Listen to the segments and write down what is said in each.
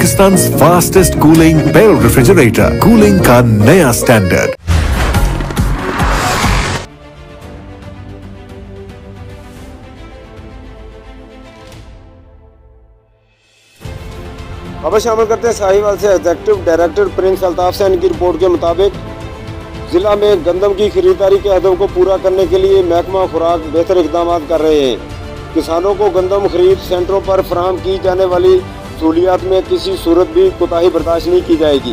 पाकिस्तान's fastest cooling barrel refrigerator, cooling का नया standard. खबर शामिल करते हैं साहीवाल से। एग्जेक्टिव डायरेक्टर परनस अलताफ से इनकी रिपोर्ट के मुताबिक जिला में गंदम की खरीदारी के अहदों को पूरा करने के लिए महकमा खुराक बेहतर इकदामात कर रहे हैं। किसानों को गंदम खरीद सेंटरों पर फराहम की जाने वाली सहुलियात में किसी सूरत भी कोताही बर्दाश्त नहीं की जाएगी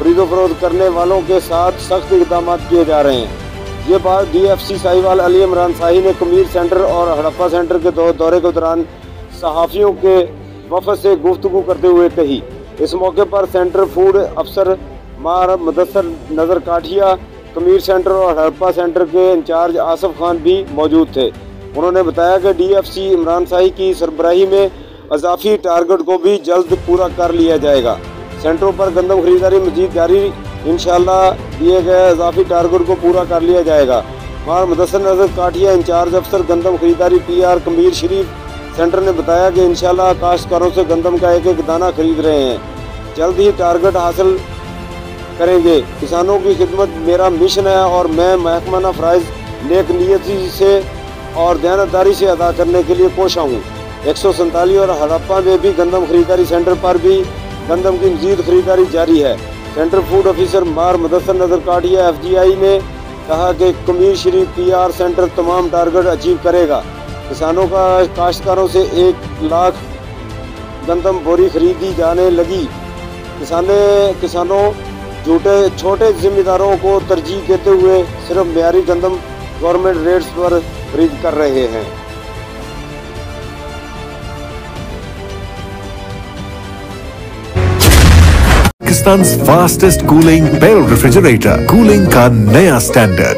खरीदो फरोख्त करने वालों के साथ सख्त इकदाम किए जा रहे हैं। ये बात DFC साहयवाल अली इमरान शाही ने कमीर सेंटर और हड़प्पा सेंटर के दौरे के दौरान सहाफ़ियों के वफद से गुफ्तगू करते हुए कही। इस मौके पर सेंटर फूड अफसर मार मुदस्सर नज़र काठिया, कमीर सेंटर और हड़प्पा सेंटर के इंचार्ज आसफ खान भी मौजूद थे। उन्होंने बताया कि DFC इमरान शाही की सरबराही में इजाफी टारगेट को भी जल्द पूरा कर लिया जाएगा। सेंटरों पर गंदम खरीदारी मजीद जारी, इंशाअल्लाह दिए गए इजाफी टारगेट को पूरा कर लिया जाएगा। मार मुदस्सर नज़र काठिया इंचार्ज अफसर गंदम खरीदारी PR कमीर शरीफ सेंटर ने बताया कि इंशाअल्लाह काश्तकारों से गंदम का एक एक दाना खरीद रहे हैं, जल्द ही टारगेट हासिल करेंगे। किसानों की खिदमत मेरा मिशन है और मैं महकमा फ़राइज़ नेक नियती से और दयानतदारी से अदा करने के लिए कोशा हूँ। 147 और हड़प्पा में भी गंदम खरीदारी सेंटर पर भी गंदम की मजीद खरीदारी जारी है। सेंटर फूड ऑफिसर मार मुदस्सर नज़र काठिया FGI ने कहा कि कमीर शरीफ PR सेंटर तमाम टारगेट अचीव करेगा। किसानों का काश्तकारों से 1 लाख गंदम बोरी खरीदी जाने लगी। किसानों छोटे जिम्मेदारों को तरजीह देते हुए सिर्फ मेयारी गंदम गवर्नमेंट रेट्स पर खरीद कर रहे हैं। पाकिस्तान's fastest cooling barrel refrigerator, cooling का नया स्टैंडर्ड।